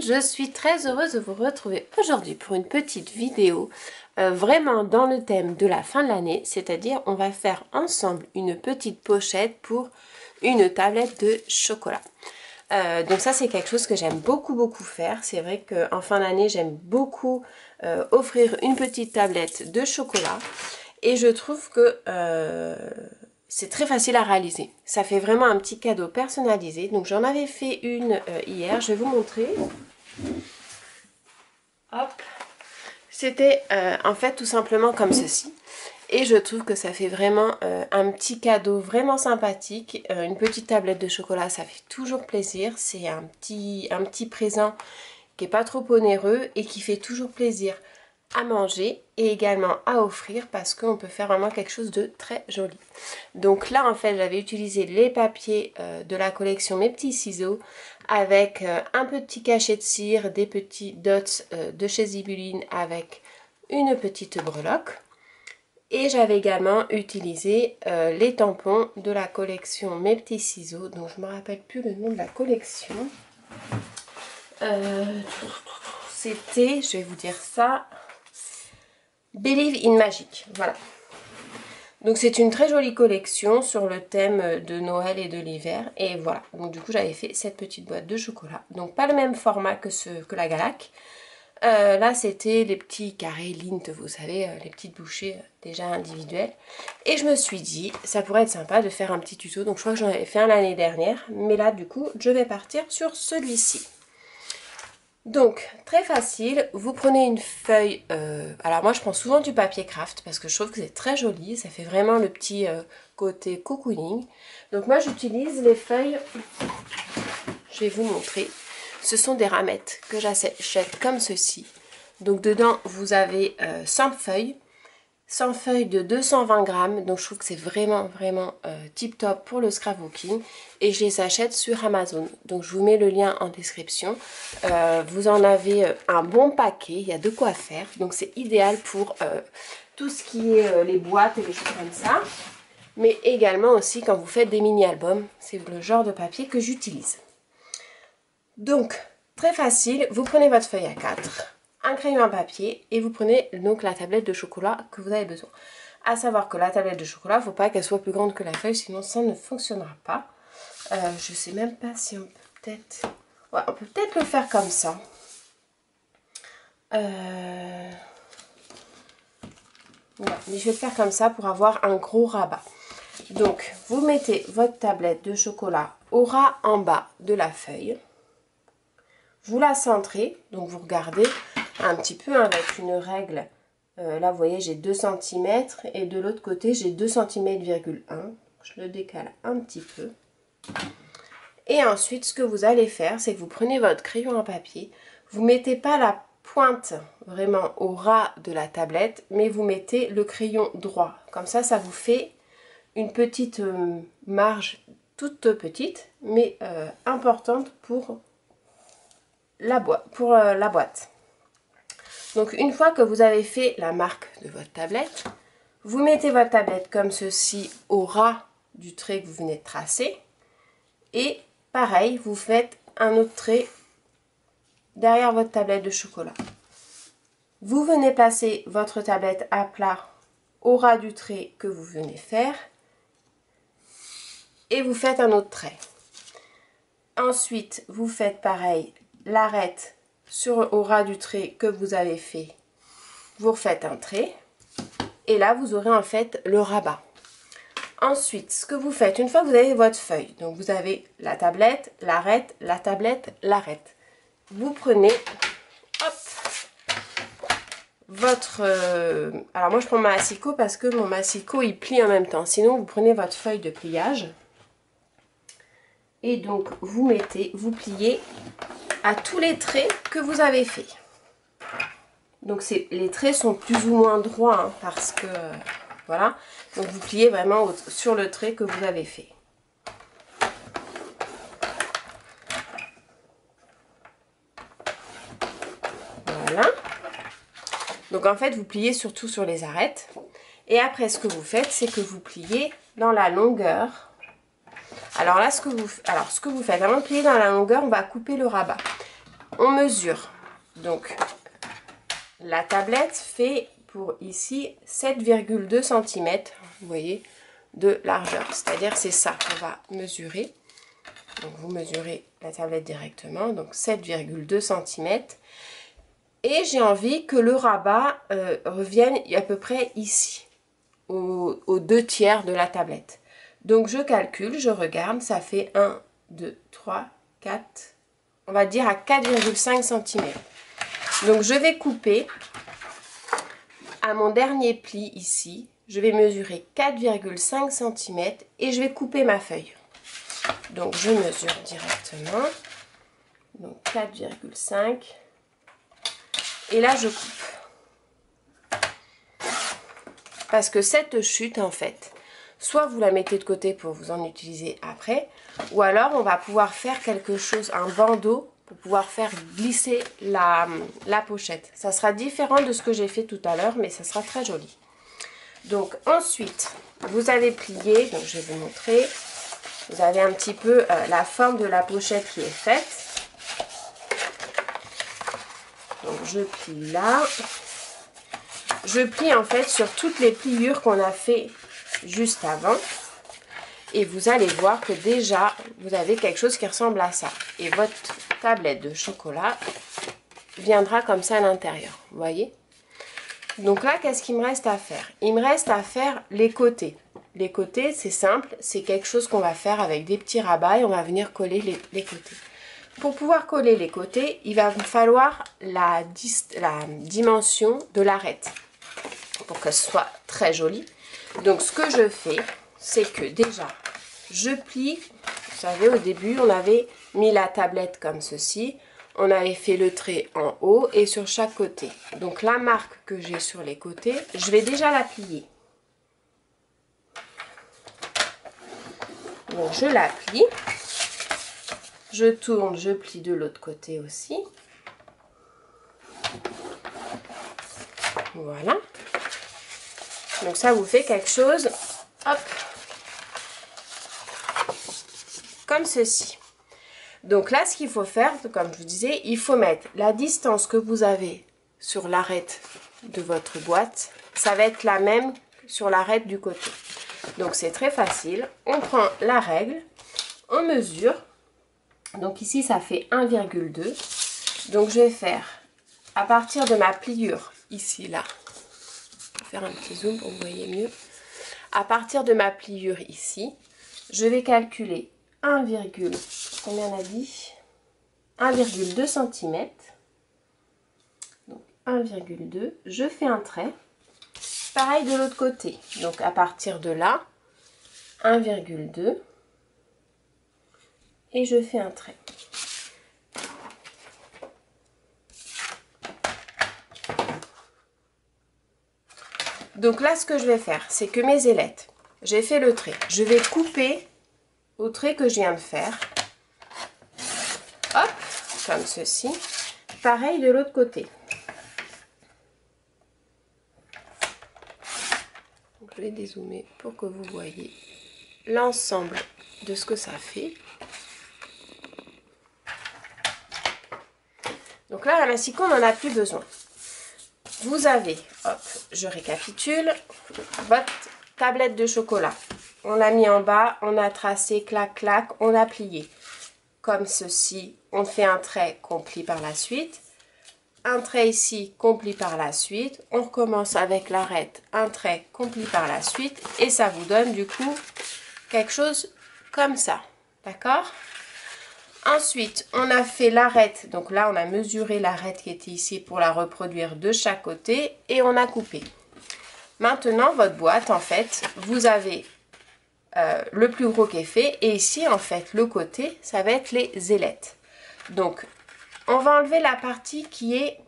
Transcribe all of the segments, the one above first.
Je suis très heureuse de vous retrouver aujourd'hui pour une petite vidéo vraiment dans le thème de la fin de l'année, c'est-à-dire on va faire ensemble une petite pochette pour une tablette de chocolat. Donc ça c'est quelque chose que j'aime beaucoup faire. C'est vrai qu'en fin d'année j'aime beaucoup offrir une petite tablette de chocolat et je trouve que c'est très facile à réaliser. Ça fait vraiment un petit cadeau personnalisé. Donc j'en avais fait une hier, je vais vous montrer. Hop, c'était en fait tout simplement comme ceci. Et je trouve que ça fait vraiment un petit cadeau vraiment sympathique. Une petite tablette de chocolat, ça fait toujours plaisir. C'est un petit présent qui n'est pas trop onéreux et qui fait toujours plaisir à manger et également à offrir parce qu'on peut faire vraiment quelque chose de très joli. Donc là en fait j'avais utilisé les papiers de la collection Mes Petits Ciseaux avec un petit cachet de cire, des petits dots de chez Zibuline avec une petite breloque. Et j'avais également utilisé les tampons de la collection Mes Petits Ciseaux, donc je ne me rappelle plus le nom de la collection. C'était, je vais vous dire ça, Believe in Magic, voilà. Donc c'est une très jolie collection sur le thème de Noël et de l'hiver. Et voilà, donc du coup j'avais fait cette petite boîte de chocolat. Donc pas le même format que la Galac. Là c'était les petits carrés Lindt, vous savez, les petites bouchées déjà individuelles. Et je me suis dit, ça pourrait être sympa de faire un petit tuto. Donc je crois que j'en avais fait un l'année dernière. Mais là du coup je vais partir sur celui-ci. Donc, très facile, vous prenez une feuille, alors moi je prends souvent du papier craft parce que je trouve que c'est très joli, ça fait vraiment le petit côté cocooning. Donc moi j'utilise les feuilles, je vais vous montrer, ce sont des ramettes que j'achète comme ceci. Donc dedans vous avez 100 feuilles de 220 grammes, donc je trouve que c'est vraiment tip top pour le scrapbooking et je les achète sur Amazon, donc je vous mets le lien en description. Vous en avez un bon paquet, il y a de quoi faire, donc c'est idéal pour tout ce qui est les boîtes et les choses comme ça, mais également aussi quand vous faites des mini-albums, c'est le genre de papier que j'utilise. Donc très facile, vous prenez votre feuille A4, un crayon à papier et vous prenez donc la tablette de chocolat que vous avez besoin. À savoir que la tablette de chocolat, il ne faut pas qu'elle soit plus grande que la feuille, sinon ça ne fonctionnera pas. Je ne sais même pas si on peut peut-être... Ouais, on peut peut-être le faire comme ça. Ouais, mais je vais le faire comme ça pour avoir un gros rabat. Donc, vous mettez votre tablette de chocolat au ras en bas de la feuille. Vous la centrez, donc vous regardez un petit peu avec une règle. Là, vous voyez, j'ai 2 cm et de l'autre côté, j'ai 2 cm,1 cm. Je le décale un petit peu. Et ensuite, ce que vous allez faire, c'est que vous prenez votre crayon à papier. Vous ne mettez pas la pointe vraiment au ras de la tablette, mais vous mettez le crayon droit. Comme ça, ça vous fait une petite marge toute petite, mais importante pour la boîte. Donc une fois que vous avez fait la marque de votre tablette, vous mettez votre tablette comme ceci au ras du trait que vous venez de tracer. Et pareil, vous faites un autre trait derrière votre tablette de chocolat. Vous venez placer votre tablette à plat au ras du trait que vous venez faire. Et vous faites un autre trait. Ensuite, vous faites pareil, l'arête au ras du trait que vous avez fait. Vous refaites un trait. Et là, vous aurez en fait le rabat. Ensuite, ce que vous faites, une fois que vous avez votre feuille, donc vous avez la tablette, l'arête, la tablette, l'arête. Vous prenez, hop, votre... alors moi je prends ma massicot parce que mon massicot il plie en même temps. Sinon, vous prenez votre feuille de pliage. Et donc, vous pliez à tous les traits que vous avez fait. Donc les traits sont plus ou moins droits hein, parce que voilà. Donc vous pliez vraiment sur le trait que vous avez fait. Voilà. Donc en fait vous pliez surtout sur les arêtes. Et après ce que vous faites, c'est que vous pliez dans la longueur. Alors là ce que vous faites, avant de plier dans la longueur, on va couper le rabat. On mesure. Donc la tablette fait pour ici 7,2 cm, vous voyez, de largeur. C'est-à-dire c'est ça qu'on va mesurer. Donc vous mesurez la tablette directement, donc 7,2 cm. Et j'ai envie que le rabat revienne à peu près ici, aux 2/3 de la tablette. Donc je calcule, je regarde, ça fait 1, 2, 3, 4, on va dire à 4,5 cm. Donc je vais couper à mon dernier pli ici, je vais mesurer 4,5 cm et je vais couper ma feuille. Donc je mesure directement, donc 4,5 et là je coupe. Parce que cette chute en fait, soit vous la mettez de côté pour vous en utiliser après, ou alors on va pouvoir faire quelque chose, un bandeau, pour pouvoir faire glisser la pochette. Ça sera différent de ce que j'ai fait tout à l'heure, mais ça sera très joli. Donc ensuite, vous avez plié, donc je vais vous montrer, vous avez un petit peu la forme de la pochette qui est faite. Donc je plie là. Je plie en fait sur toutes les pliures qu'on a fait juste avant. Et vous allez voir que déjà, vous avez quelque chose qui ressemble à ça. Et votre tablette de chocolat viendra comme ça à l'intérieur. Vous voyez? Donc là, qu'est-ce qu'il me reste à faire? Il me reste à faire les côtés. Les côtés, c'est simple. C'est quelque chose qu'on va faire avec des petits rabats et on va venir coller les côtés. Pour pouvoir coller les côtés, il va vous falloir la dimension de l'arête pour que ce soit très joli. Donc ce que je fais, c'est que déjà, je plie. Vous savez, au début, on avait mis la tablette comme ceci. On avait fait le trait en haut et sur chaque côté. Donc la marque que j'ai sur les côtés, je vais déjà la plier. Donc je la plie. Je tourne, je plie de l'autre côté aussi. Voilà. Donc ça vous fait quelque chose, hop, comme ceci. Donc là, ce qu'il faut faire, comme je vous disais, il faut mettre la distance que vous avez sur l'arête de votre boîte. Ça va être la même sur l'arête du côté. Donc c'est très facile. On prend la règle, on mesure. Donc ici, ça fait 1,2. Donc je vais faire, à partir de ma pliure, ici, là. Je vais faire un petit zoom pour que vous voyez mieux. À partir de ma pliure ici, je vais calculer 1,2 cm. Donc 1,2. Je fais un trait. Pareil de l'autre côté. Donc à partir de là, 1,2. Et je fais un trait. Donc là, ce que je vais faire, c'est que mes ailettes, j'ai fait le trait. Je vais couper au trait que je viens de faire. Hop, comme ceci. Pareil de l'autre côté. Donc, je vais dézoomer pour que vous voyez l'ensemble de ce que ça fait. Donc là, la masticot, on n'en a plus besoin. Vous avez, hop, je récapitule, votre tablette de chocolat. On l'a mis en bas, on a tracé, clac, clac, on a plié. Comme ceci, on fait un trait qu'on plie par la suite. Un trait ici qu'on plie par la suite. On recommence avec l'arête, un trait qu'on plie par la suite. Et ça vous donne du coup quelque chose comme ça. D'accord ? Ensuite, on a fait l'arête, donc là on a mesuré l'arête qui était ici pour la reproduire de chaque côté et on a coupé. Maintenant, votre boîte, en fait, vous avez le plus gros qui est fait et ici, en fait, le côté, ça va être les ailettes. Donc, On va enlever la partie qui est,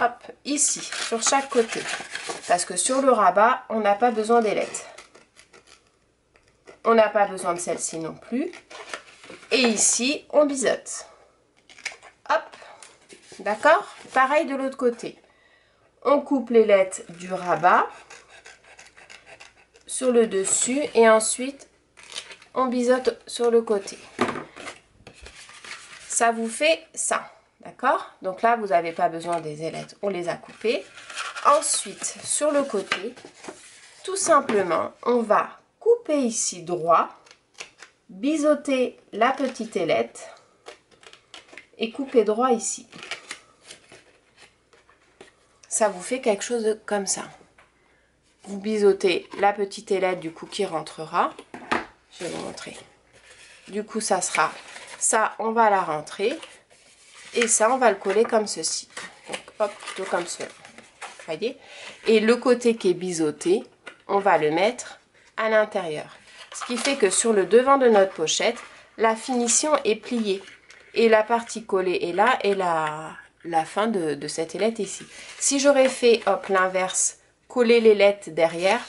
hop, ici, sur chaque côté. Parce que sur le rabat, on n'a pas besoin d'ailettes. On n'a pas besoin de celle-ci non plus. Et ici, on biseute. Hop, d'accord? Pareil de l'autre côté. On coupe l'ailette du rabat sur le dessus et ensuite, on biseute sur le côté. Ça vous fait ça, d'accord? Donc là, vous n'avez pas besoin des ailettes, on les a coupées. Ensuite, sur le côté, tout simplement, on va couper ici droit, biseauter la petite ailette et couper droit ici. Ça vous fait quelque chose de comme ça. Vous biseautez la petite ailette du coup qui rentrera. Je vais vous montrer. Du coup, ça sera ça, on va la rentrer. Et ça, on va le coller comme ceci. Donc, hop, plutôt comme cela. Voyez? Et le côté qui est biseauté, on va le mettre à l'intérieur. Ce qui fait que sur le devant de notre pochette, la finition est pliée. Et la partie collée est là et la fin de cette ailette ici. Si j'aurais fait, hop, l'inverse, coller l'ailette derrière,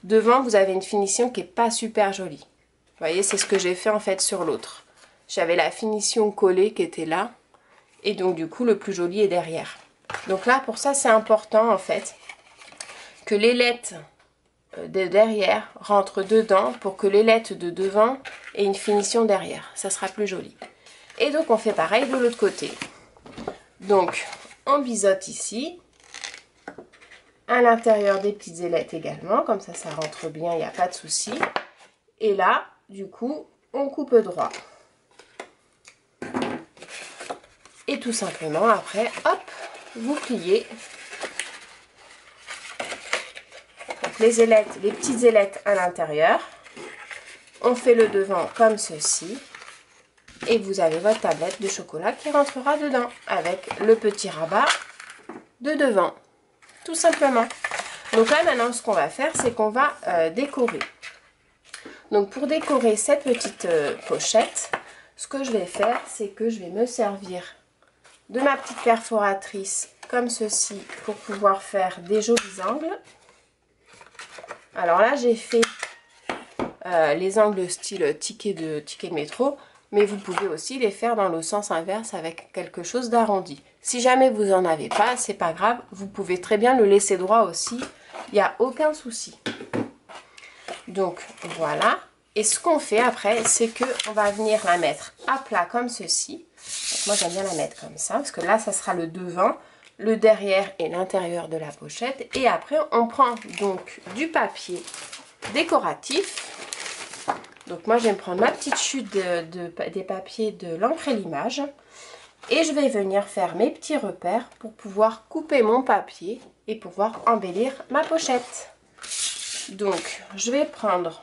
devant, vous avez une finition qui n'est pas super jolie. Vous voyez, c'est ce que j'ai fait en fait sur l'autre. J'avais la finition collée qui était là. Et donc, du coup, le plus joli est derrière. Donc là, pour ça, c'est important, en fait, que l'ailette de derrière rentre dedans pour que l'ailette de devant ait une finition derrière. Ça sera plus joli. Et donc, on fait pareil de l'autre côté. Donc, on biseaute ici. À l'intérieur des petites ailettes également. Comme ça, ça rentre bien, il n'y a pas de souci. Et là, du coup, on coupe droit. Et tout simplement, après, hop, vous pliez. Donc les ailettes, les petites ailettes à l'intérieur. On fait le devant comme ceci. Et vous avez votre tablette de chocolat qui rentrera dedans. Avec le petit rabat de devant. Tout simplement. Donc là, maintenant, ce qu'on va faire, c'est qu'on va décorer. Donc pour décorer cette petite pochette, ce que je vais faire, c'est que je vais me servir de ma petite perforatrice comme ceci pour pouvoir faire des jolis angles. Alors là, j'ai fait les angles style ticket de métro, mais vous pouvez aussi les faire dans le sens inverse avec quelque chose d'arrondi. Si jamais vous n'en avez pas, c'est pas grave, vous pouvez très bien le laisser droit aussi, il n'y a aucun souci. Donc voilà, et ce qu'on fait après, c'est qu'on va venir la mettre à plat comme ceci. Donc, moi j'aime bien la mettre comme ça, parce que là ça sera le devant, le derrière et l'intérieur de la pochette. Et après on prend donc du papier décoratif. Donc moi je vais me prendre ma petite chute des papiers de l'encre et l'image. Et je vais venir faire mes petits repères pour pouvoir couper mon papier et pouvoir embellir ma pochette. Donc je vais prendre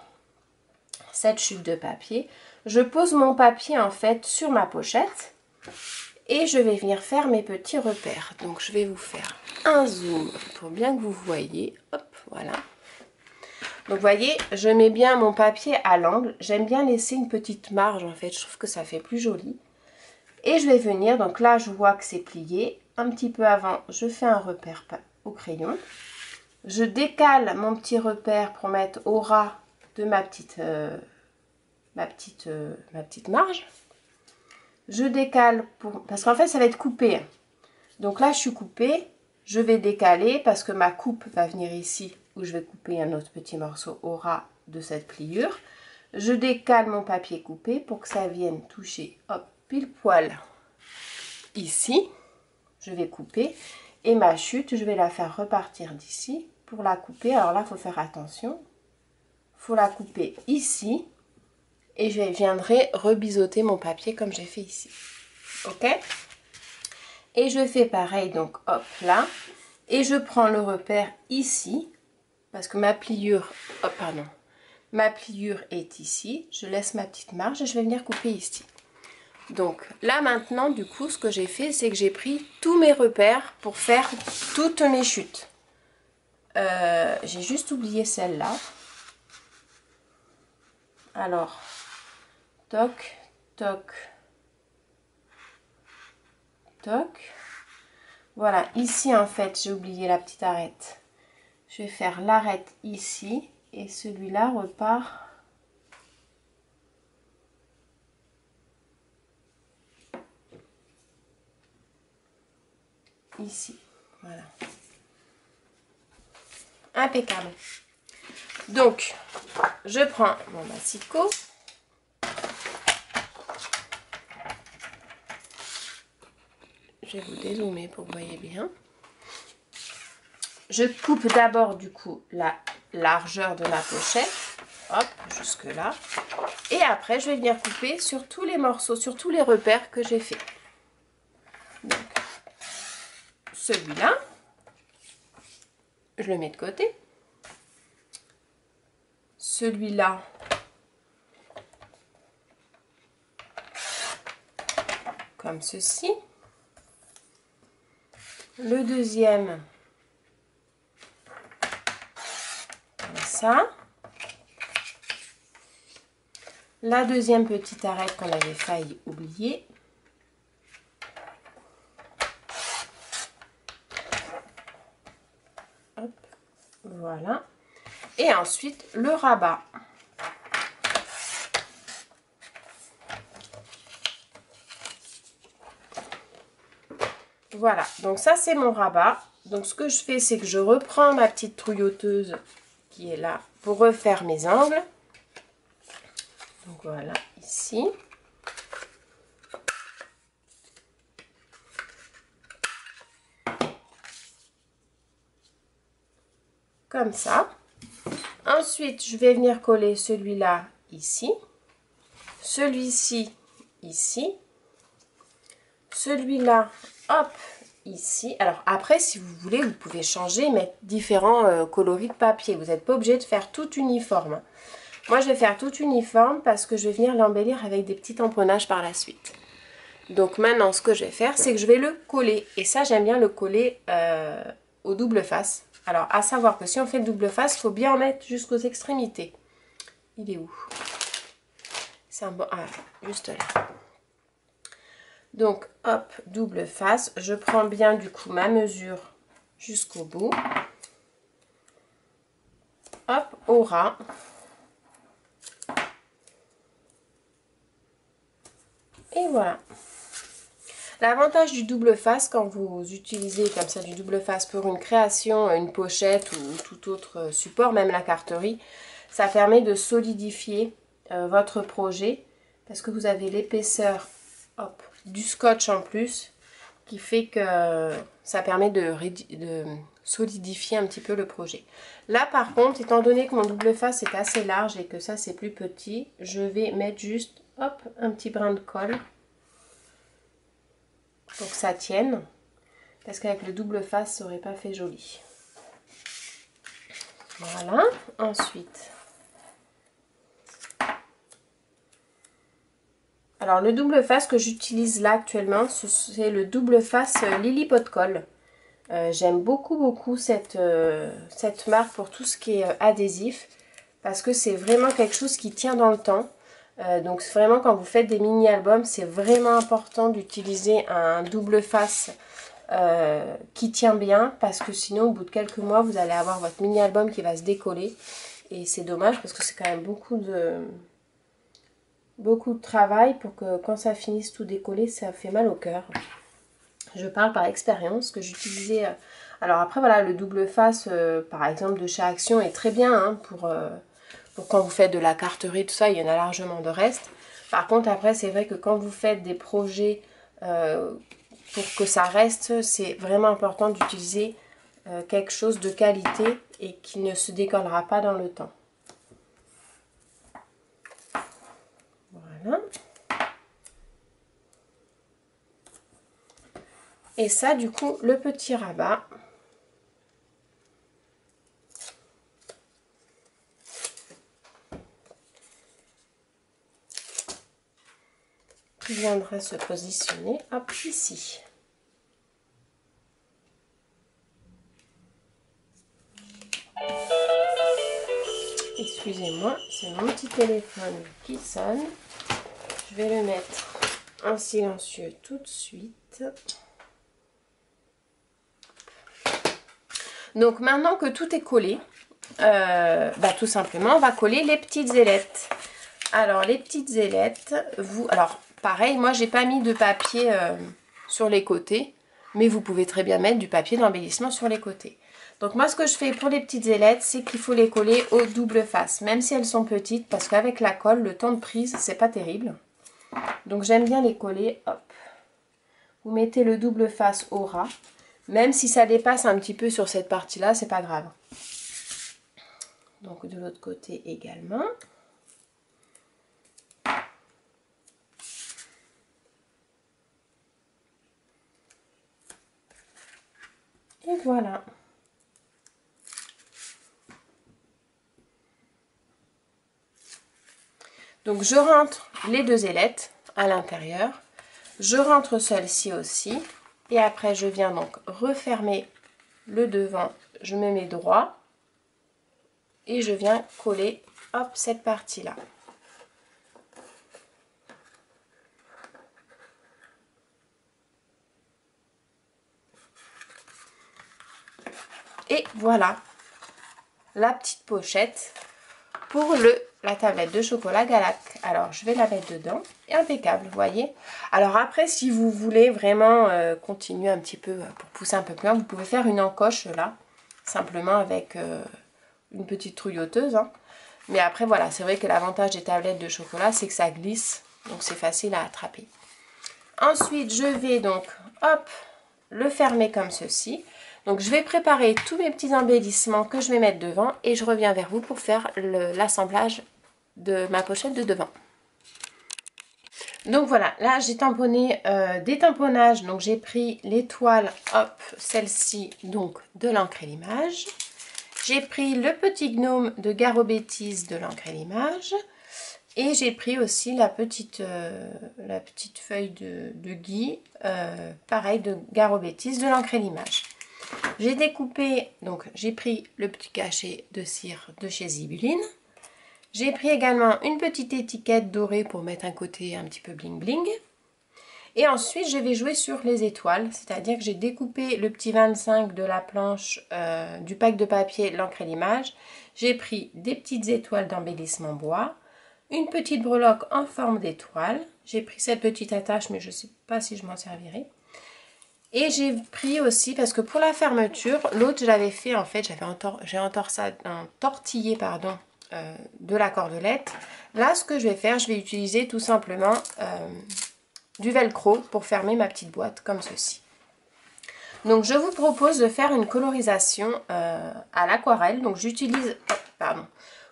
cette chute de papier. Je pose mon papier en fait sur ma pochette. Et je vais venir faire mes petits repères. Donc je vais vous faire un zoom pour bien que vous voyez. Hop, voilà. Donc vous voyez, je mets bien mon papier à l'angle. J'aime bien laisser une petite marge en fait. Je trouve que ça fait plus joli. Et je vais venir, donc là je vois que c'est plié. Un petit peu avant, je fais un repère au crayon. Je décale mon petit repère pour mettre au ras de ma petite marge. Je décale parce qu'en fait ça va être coupé. Donc là je suis coupée. Je vais décaler parce que ma coupe va venir ici où je vais couper un autre petit morceau au ras de cette pliure. Je décale mon papier coupé pour que ça vienne toucher, hop, pile poil ici. Je vais couper et ma chute, je vais la faire repartir d'ici pour la couper. Alors là, il faut faire attention. Il faut la couper ici et je viendrai rebiseauter mon papier comme j'ai fait ici. Ok? Et je fais pareil, donc hop là. Et je prends le repère ici parce que ma pliure, oh pardon, ma pliure est ici. Je laisse ma petite marge et je vais venir couper ici. Donc là maintenant, du coup, ce que j'ai fait, c'est que j'ai pris tous mes repères pour faire toutes mes chutes. J'ai juste oublié celle-là. Alors, toc, toc, toc. Voilà, ici en fait j'ai oublié la petite arête. Je vais faire l'arête ici et celui-là repart ici. Voilà. Impeccable. Donc, je prends mon massicot. Je vais vous dézoomer pour que vous voyez bien. Je coupe d'abord du coup la largeur de ma pochette. Hop, jusque là. Et après, je vais venir couper sur tous les morceaux, sur tous les repères que j'ai fait. Donc, celui-là, je le mets de côté. Celui-là, comme ceci. Le deuxième, comme ça. La deuxième petite arête qu'on avait failli oublier. Hop, voilà. Et ensuite, le rabat. Voilà, donc ça c'est mon rabat. Donc ce que je fais, c'est que je reprends ma petite trouilloteuse qui est là pour refaire mes angles. Donc voilà, ici. Comme ça. Ensuite, je vais venir coller celui-là ici. Celui-ci ici. Celui-là, hop, ici. Alors après, si vous voulez, vous pouvez changer, mettre différents coloris de papier. Vous n'êtes pas obligé de faire tout uniforme. Moi, je vais faire tout uniforme parce que je vais venir l'embellir avec des petits tamponnages par la suite. Donc maintenant, ce que je vais faire, c'est que je vais le coller. Et ça, j'aime bien le coller au double face. Alors, à savoir que si on fait le double face, il faut bien en mettre jusqu'aux extrémités. Il est où? C'est un bon... Ah, juste là. Donc, hop, double face. Je prends bien, du coup, ma mesure jusqu'au bout. Hop, au ras. Et voilà. L'avantage du double face, quand vous utilisez comme ça du double face pour une création, une pochette ou tout autre support, même la carterie, ça permet de solidifier votre projet parce que vous avez l'épaisseur du scotch en plus qui fait que ça permet de solidifier un petit peu le projet. Là par contre, étant donné que mon double face est assez large et que ça c'est plus petit, je vais mettre juste hop, un petit brin de colle pour que ça tienne, parce qu'avec le double face ça aurait pas fait joli. Voilà, ensuite, alors le double face que j'utilise là actuellement, c'est le double face Lily Pot de Colle. J'aime beaucoup cette marque pour tout ce qui est adhésif, parce que c'est vraiment quelque chose qui tient dans le temps. Donc vraiment quand vous faites des mini-albums, c'est vraiment important d'utiliser un double face qui tient bien, parce que sinon au bout de quelques mois vous allez avoir votre mini-album qui va se décoller et c'est dommage parce que c'est quand même beaucoup de travail pour que quand ça finisse tout décoller, ça fait mal au cœur. Je parle par expérience que j'utilisais. Alors après voilà, le double face par exemple de chez Action est très bien hein, pour quand vous faites de la carterie, tout ça, il y en a largement de reste. Par contre, après, c'est vrai que quand vous faites des projets pour que ça reste, c'est vraiment important d'utiliser quelque chose de qualité et qui ne se décollera pas dans le temps. Voilà. Et ça, du coup, le petit rabat. Qui viendra se positionner hop ici. Excusez-moi, c'est mon petit téléphone qui sonne. Je vais le mettre en silencieux tout de suite. Donc maintenant que tout est collé, tout simplement on va coller les petites ailettes. Alors les petites ailettes, alors pareil, moi j'ai pas mis de papier sur les côtés, mais vous pouvez très bien mettre du papier d'embellissement sur les côtés. Donc moi ce que je fais pour les petites ailettes, c'est qu'il faut les coller aux doubles faces, même si elles sont petites, parce qu'avec la colle, le temps de prise, c'est pas terrible. Donc j'aime bien les coller, hop. Vous mettez le double face au ras, même si ça dépasse un petit peu sur cette partie-là, c'est pas grave. Donc de l'autre côté également. Et voilà. Donc je rentre les deux ailettes à l'intérieur. Je rentre celle-ci aussi. Et après je viens donc refermer le devant. Je me mets droit. Et je viens coller, hop, cette partie-là. Et voilà la petite pochette pour la tablette de chocolat Galac. Alors je vais la mettre dedans, et impeccable, vous voyez. Alors après, si vous voulez vraiment continuer un petit peu pour pousser un peu plus loin, vous pouvez faire une encoche là, simplement avec une petite trouilloteuse. Hein. Mais après voilà, c'est vrai que l'avantage des tablettes de chocolat, c'est que ça glisse, donc c'est facile à attraper. Ensuite, je vais donc, hop, le fermer comme ceci. Donc je vais préparer tous mes petits embellissements que je vais mettre devant et je reviens vers vous pour faire l'assemblage de ma pochette de devant. Donc voilà, là j'ai tamponné des tamponnages, donc j'ai pris l'étoile, hop, celle-ci, donc de l'encre et l'image. J'ai pris le petit gnome de Gare aux Bêtises de l'encre et l'image. Et j'ai pris aussi la petite feuille de gui, pareil, de Gare aux Bêtises de l'encre et l'image. J'ai découpé, donc j'ai pris le petit cachet de cire de chez Zibeline. J'ai pris également une petite étiquette dorée pour mettre un côté un petit peu bling bling. Et ensuite je vais jouer sur les étoiles, c'est-à-dire que j'ai découpé le petit 25 de la planche du pack de papier l'encre et l'image. J'ai pris des petites étoiles d'embellissement bois, une petite breloque en forme d'étoile. J'ai pris cette petite attache, mais je ne sais pas si je m'en servirai. Et j'ai pris aussi, parce que pour la fermeture, l'autre je l'avais fait en fait, j'ai entortillé pardon, de la cordelette. Là ce que je vais faire, je vais utiliser tout simplement du velcro pour fermer ma petite boîte comme ceci. Donc je vous propose de faire une colorisation à l'aquarelle. Donc j'utilise,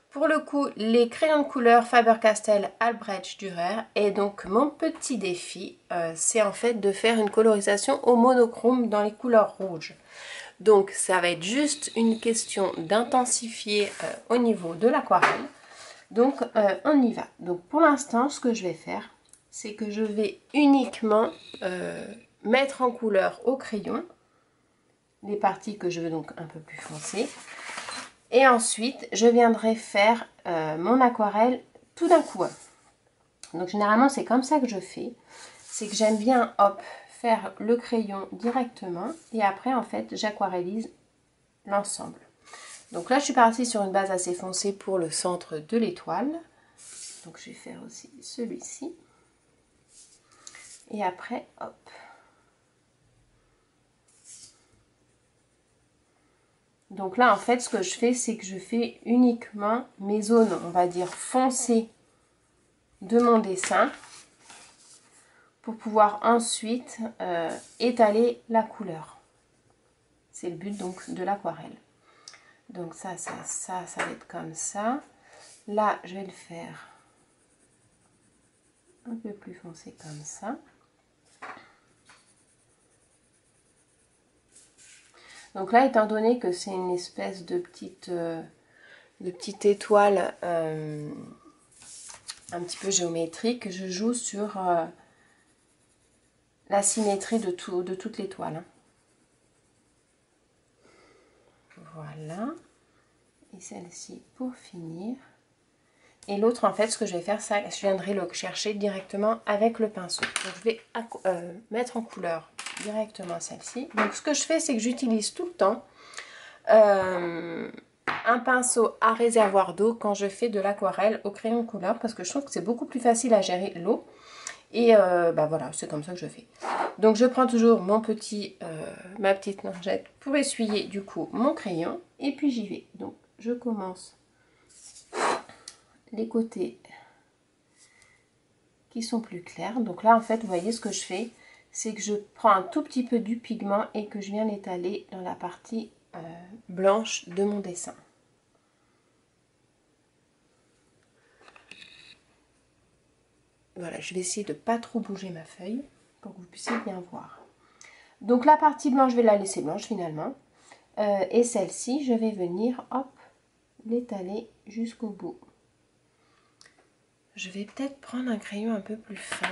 pour le coup, les crayons de couleur Faber-Castell Albrecht Dürer. Et donc mon petit défi, c'est en fait de faire une colorisation au monochrome dans les couleurs rouges. Donc ça va être juste une question d'intensifier au niveau de l'aquarelle. Donc on y va. Donc pour l'instant, ce que je vais faire, c'est que je vais uniquement mettre en couleur au crayon les parties que je veux donc un peu plus foncées. Et ensuite, je viendrai faire mon aquarelle tout d'un coup. Donc généralement, c'est comme ça que je fais. C'est que j'aime bien, hop, faire le crayon directement. Et après, en fait, j'aquarellise l'ensemble. Donc là, je suis partie sur une base assez foncée pour le centre de l'étoile. Donc je vais faire aussi celui-ci. Et après, hop. Donc là, en fait, ce que je fais, c'est que je fais uniquement mes zones, on va dire, foncées de mon dessin pour pouvoir ensuite étaler la couleur. C'est le but donc de l'aquarelle. Donc ça va être comme ça. Là, je vais le faire un peu plus foncé comme ça. Donc là, étant donné que c'est une espèce de petite étoile un petit peu géométrique, je joue sur la symétrie de toute l'étoile. Hein. Voilà. Et celle-ci pour finir. Et l'autre, en fait, ce que je vais faire, ça, je viendrai le chercher directement avec le pinceau. Donc, je vais mettre en couleur directement celle-ci. Donc, ce que je fais, c'est que j'utilise tout le temps un pinceau à réservoir d'eau quand je fais de l'aquarelle au crayon de couleur parce que je trouve que c'est beaucoup plus facile à gérer l'eau. Et bah voilà, c'est comme ça que je fais. Donc je prends toujours mon petit, ma petite lingette pour essuyer du coup mon crayon. Et puis j'y vais. Donc je commence les côtés qui sont plus clairs. Donc là en fait vous voyez ce que je fais, c'est que je prends un tout petit peu du pigment et que je viens l'étaler dans la partie blanche de mon dessin. Voilà, je vais essayer de ne pas trop bouger ma feuille pour que vous puissiez bien voir. Donc la partie blanche, je vais la laisser blanche finalement. Et celle-ci, je vais venir, hop, l'étaler jusqu'au bout. Je vais peut-être prendre un crayon un peu plus fin,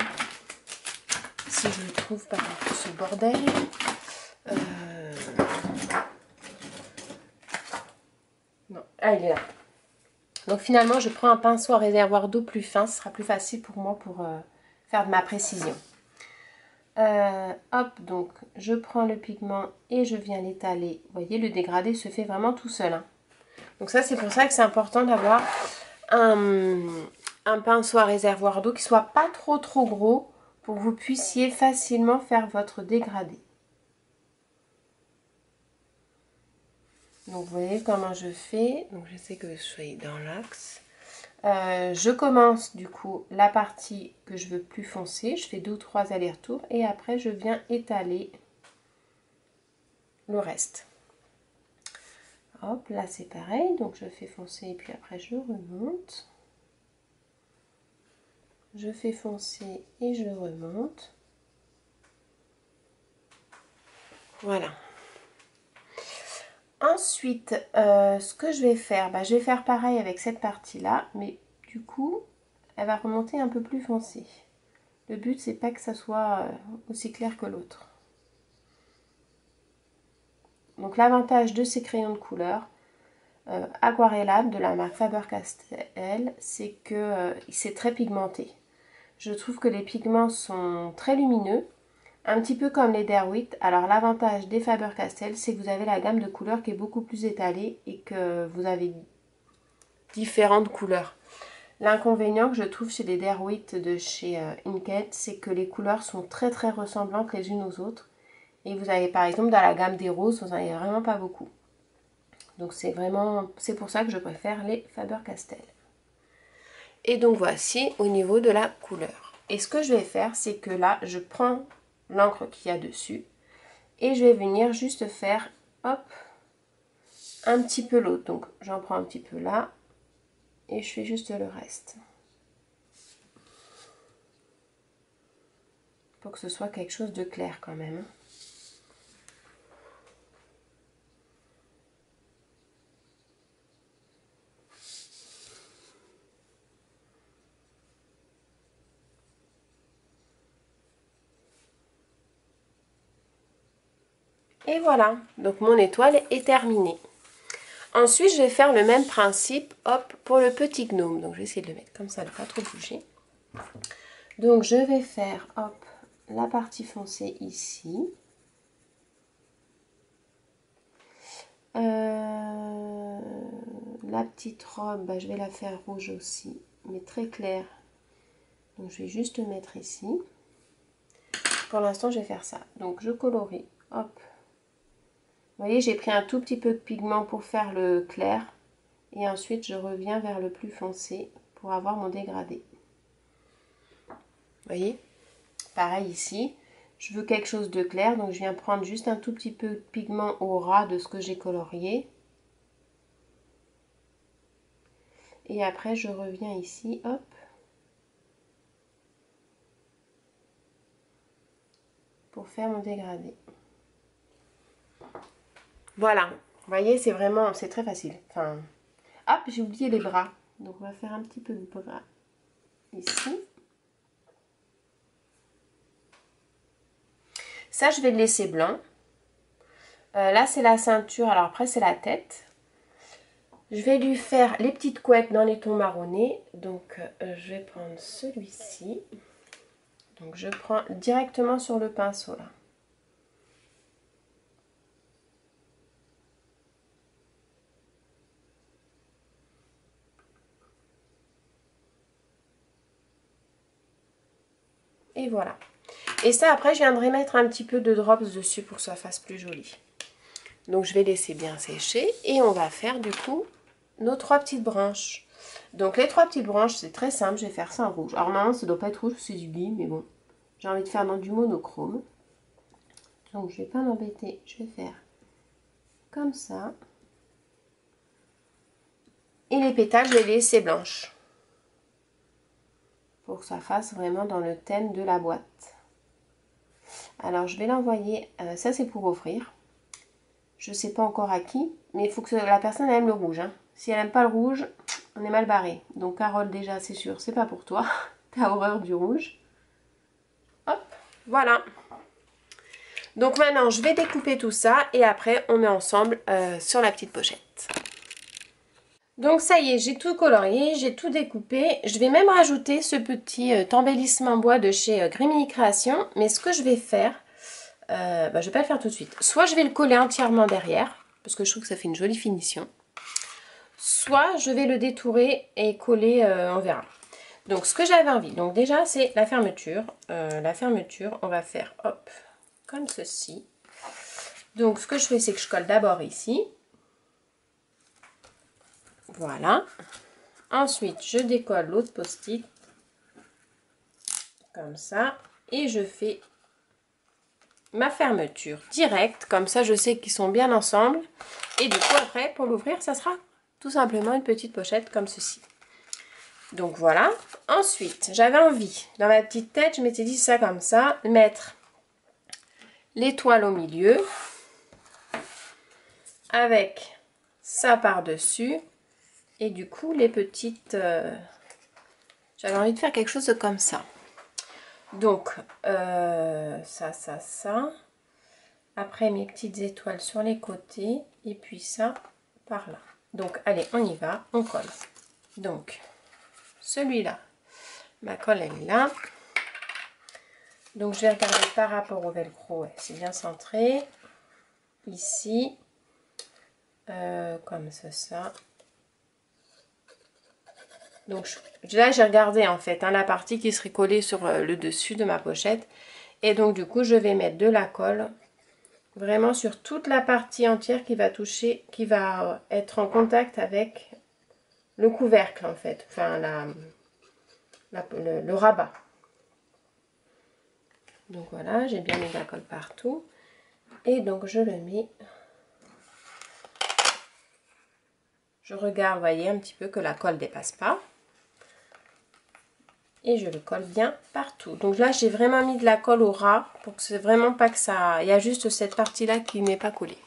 si je le trouve pas dans ce bordel. Non, ah il est là. Donc finalement, je prends un pinceau à réservoir d'eau plus fin, ce sera plus facile pour moi pour faire de ma précision. Hop, donc je prends le pigment et je viens l'étaler. Vous voyez, le dégradé se fait vraiment tout seul. Hein. Donc ça, c'est pour ça que c'est important d'avoir un pinceau à réservoir d'eau qui soit pas trop gros pour que vous puissiez facilement faire votre dégradé. Donc vous voyez comment je fais. Donc j'essaie que je sois dans l'axe. Je commence du coup la partie que je veux plus foncée. Je fais 2 ou 3 allers-retours et après je viens étaler le reste. Hop, là c'est pareil. Donc je fais foncer et puis après je remonte. Je fais foncer et je remonte. Voilà. Ensuite, ce que je vais faire, je vais faire pareil avec cette partie-là, mais du coup, elle va remonter un peu plus foncée. Le but, c'est pas que ça soit aussi clair que l'autre. Donc l'avantage de ces crayons de couleur aquarellables de la marque Faber-Castell, c'est que c'est très pigmenté. Je trouve que les pigments sont très lumineux. Un petit peu comme les Derwent. Alors l'avantage des Faber-Castell, c'est que vous avez la gamme de couleurs qui est beaucoup plus étalée et que vous avez différentes couleurs. L'inconvénient que je trouve chez les Derwent de chez Inked, c'est que les couleurs sont très ressemblantes les unes aux autres. Et vous avez par exemple dans la gamme des roses, vous n'en avez vraiment pas beaucoup. Donc c'est pour ça que je préfère les Faber-Castell. Et donc voici au niveau de la couleur. Et ce que je vais faire, c'est que là, je prends l'encre qu'il y a dessus et je vais venir juste faire hop un petit peu l'autre. Donc j'en prends un petit peu là et je fais juste le reste pour que ce soit quelque chose de clair quand même. Et voilà, donc mon étoile est terminée. Ensuite, je vais faire le même principe, hop, pour le petit gnome. Donc, je vais essayer de le mettre comme ça, de ne pas trop bouger. Donc, je vais faire, hop, la partie foncée ici. La petite robe, je vais la faire rouge aussi, mais très claire. Donc, je vais juste mettre ici. Pour l'instant, je vais faire ça. Donc, je colorie, hop. Vous voyez, j'ai pris un tout petit peu de pigment pour faire le clair. Et ensuite, je reviens vers le plus foncé pour avoir mon dégradé. Vous voyez? Pareil ici. Je veux quelque chose de clair, donc je viens prendre juste un tout petit peu de pigment au ras de ce que j'ai colorié. Et après, je reviens ici, hop. Pour faire mon dégradé. Voilà. Vous voyez, c'est très facile. Enfin, hop, j'ai oublié les bras. Donc, on va faire un petit peu de bras ici. Ça, je vais le laisser blanc. Là, c'est la ceinture. Alors après, c'est la tête. Je vais lui faire les petites couettes dans les tons marronnés. Donc, je vais prendre celui-ci. Donc, je prends directement sur le pinceau, là. Et voilà. Et ça, après, je viendrai mettre un petit peu de drops dessus pour que ça fasse plus joli. Donc, je vais laisser bien sécher. Et on va faire, du coup, nos 3 petites branches. Donc, les 3 petites branches, c'est très simple. Je vais faire ça en rouge. Alors, normalement, ça ne doit pas être rouge, c'est du gris. Mais bon, j'ai envie de faire dans du monochrome. Donc, je ne vais pas m'embêter. Je vais faire comme ça. Et les pétales, je vais les laisser blanches. Pour que ça fasse vraiment dans le thème de la boîte. Alors, je vais l'envoyer. Ça, c'est pour offrir. Je ne sais pas encore à qui. Mais il faut que la personne aime le rouge. Hein. Si elle n'aime pas le rouge, on est mal barré. Donc, Carole, déjà, c'est sûr, c'est pas pour toi. T'as horreur du rouge. Hop, voilà. Donc, maintenant, je vais découper tout ça. Et après, on met ensemble sur la petite pochette. Donc ça y est, j'ai tout colorié, j'ai tout découpé. Je vais même rajouter ce petit embellissement bois de chez Grimini Création. Mais ce que je vais faire, je ne vais pas le faire tout de suite. Soit je vais le coller entièrement derrière, parce que je trouve que ça fait une jolie finition. Soit je vais le détourer et coller, on verra. Donc ce que j'avais envie, donc déjà c'est la fermeture. La fermeture, on va faire hop, comme ceci. Donc ce que je fais, c'est que je colle d'abord ici. Voilà. Ensuite, je décolle l'autre post-it. Comme ça. Et je fais ma fermeture directe. Comme ça, je sais qu'ils sont bien ensemble. Et du coup, après, pour l'ouvrir, ça sera tout simplement une petite pochette comme ceci. Donc voilà. Ensuite, j'avais envie, dans ma petite tête, je m'étais dit ça comme ça, mettre l'étoile au milieu. Avec ça par-dessus. Et du coup, les petites... j'avais envie de faire quelque chose comme ça. Donc, ça. Après, mes petites étoiles sur les côtés. Et puis ça, par là. Donc, allez, on y va. On colle. Donc, celui-là, ma colle, elle est là. Donc, je vais regarder par rapport au velcro. Ouais, c'est bien centré. Ici. Comme ça. Donc là j'ai regardé en fait la partie qui serait collée sur le dessus de ma pochette. Et donc du coup je vais mettre de la colle vraiment sur toute la partie entière qui va toucher, qui va être en contact avec le couvercle en fait. Enfin le rabat. Donc voilà, j'ai bien mis de la colle partout. Et donc je le mets. Je regarde, vous voyez un petit peu que la colle ne dépasse pas. Et je le colle bien partout. Donc là, j'ai vraiment mis de la colle au ras pour que c'est vraiment pas que ça... Il y a juste cette partie-là qui n'est pas collée.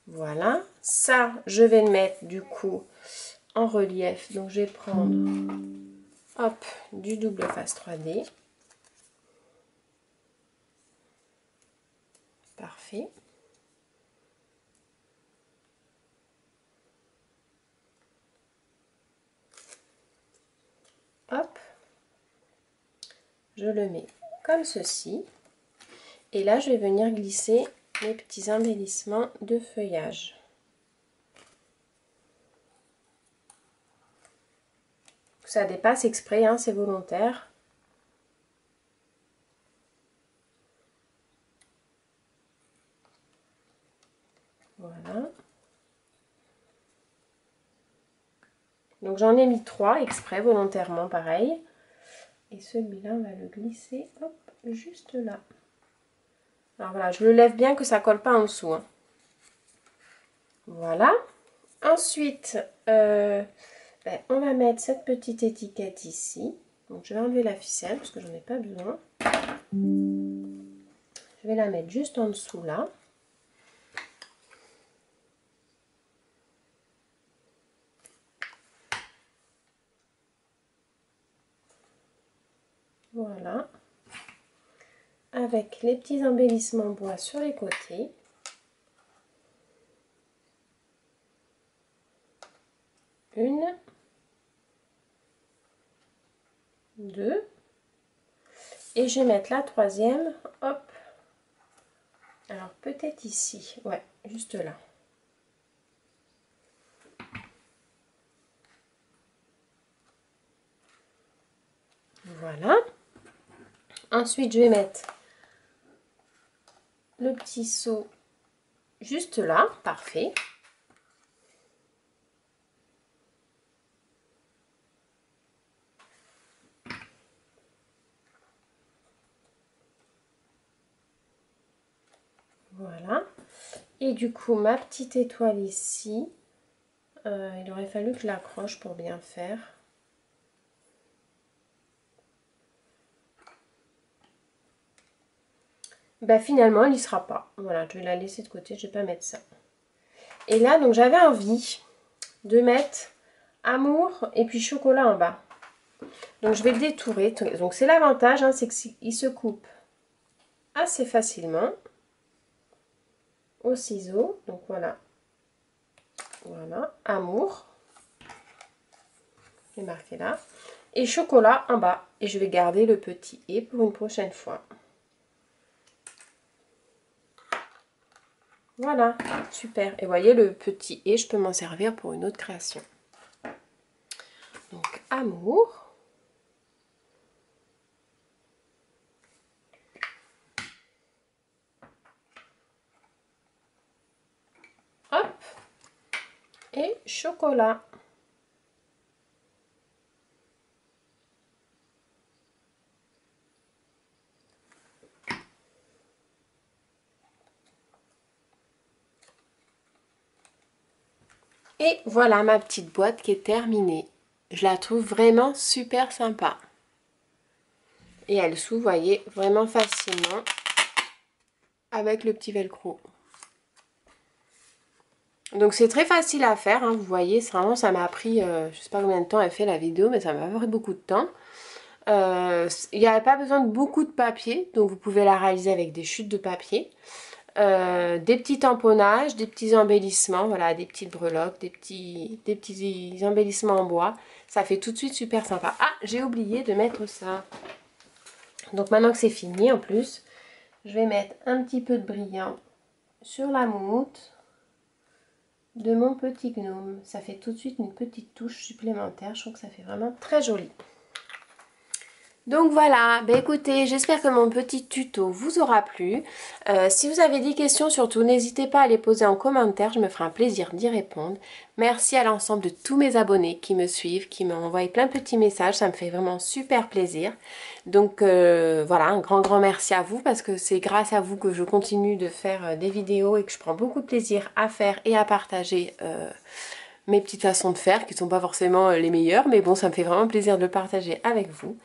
Voilà. Ça, je vais le mettre du coup en relief. Donc je vais prendre, hop, du double face 3D. Parfait. Hop. Je le mets comme ceci. Et là, je vais venir glisser mes petits embellissements de feuillage. Ça dépasse exprès, hein, c'est volontaire. Voilà. Donc j'en ai mis 3 exprès, volontairement, pareil. Et celui-là, on va le glisser, hop, juste là. Alors voilà, je le lève bien que ça colle pas en dessous. Hein. Voilà. Ensuite, on va mettre cette petite étiquette ici. Donc je vais enlever la ficelle parce que j'en ai pas besoin. Je vais la mettre juste en dessous là. Voilà. Avec les petits embellissements bois sur les côtés. Une. 2. Et je vais mettre la troisième. Hop. Alors peut-être ici. Ouais, juste là. Voilà. Ensuite, je vais mettre le petit seau juste là, parfait. Voilà. Et du coup, ma petite étoile ici, il aurait fallu que je l'accroche pour bien faire. Bah finalement, il n'y sera pas. Voilà, je vais la laisser de côté, je ne vais pas mettre ça. Et là, donc j'avais envie de mettre amour et puis chocolat en bas. Donc je vais le détourer. Donc c'est l'avantage, hein, c'est qu'il se coupe assez facilement au ciseau. Donc voilà. Voilà, amour. Je vais marquer là. Et chocolat en bas. Et je vais garder le petit et pour une prochaine fois. Voilà, super. Et vous voyez, le petit et, je peux m'en servir pour une autre création. Donc, amour. Hop. Et chocolat. Et voilà ma petite boîte qui est terminée. Je la trouve vraiment super sympa. Et elle s'ouvre, vous voyez, vraiment facilement avec le petit velcro. Donc c'est très facile à faire, hein, vous voyez, vraiment ça m'a pris, je sais pas combien de temps elle fait la vidéo, mais ça m'a pris beaucoup de temps. Il n'y avait pas besoin de beaucoup de papier, donc vous pouvez la réaliser avec des chutes de papier. Des petits tamponnages, des petits embellissements, voilà, des petites breloques, des petits embellissements en bois. Ça fait tout de suite super sympa. Ah, j'ai oublié de mettre ça. Donc maintenant que c'est fini en plus, je vais mettre un petit peu de brillant sur la moumoute de mon petit gnome. Ça fait tout de suite une petite touche supplémentaire. Je trouve que ça fait vraiment très joli. Donc voilà, bah écoutez, j'espère que mon petit tuto vous aura plu. Si vous avez des questions, surtout n'hésitez pas à les poser en commentaire, je me ferai un plaisir d'y répondre. Merci à l'ensemble de tous mes abonnés qui me suivent, qui m'ont envoyé plein de petits messages, ça me fait vraiment super plaisir. Donc voilà, un grand merci à vous parce que c'est grâce à vous que je continue de faire des vidéos et que je prends beaucoup de plaisir à faire et à partager mes petites façons de faire qui ne sont pas forcément les meilleures, mais bon, ça me fait vraiment plaisir de le partager avec vous.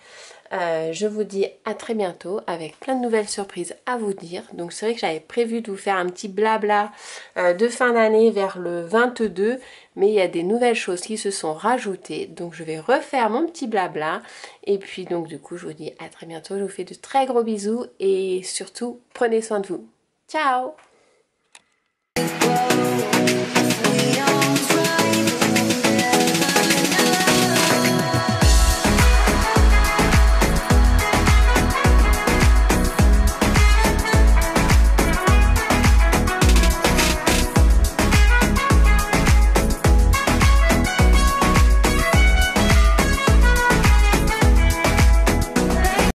Je vous dis à très bientôt avec plein de nouvelles surprises à vous dire. Donc c'est vrai que j'avais prévu de vous faire un petit blabla de fin d'année vers le 22, mais il y a des nouvelles choses qui se sont rajoutées. Donc je vais refaire mon petit blabla. Et puis donc du coup je vous dis à très bientôt. Je vous fais de très gros bisous et surtout prenez soin de vous. Ciao!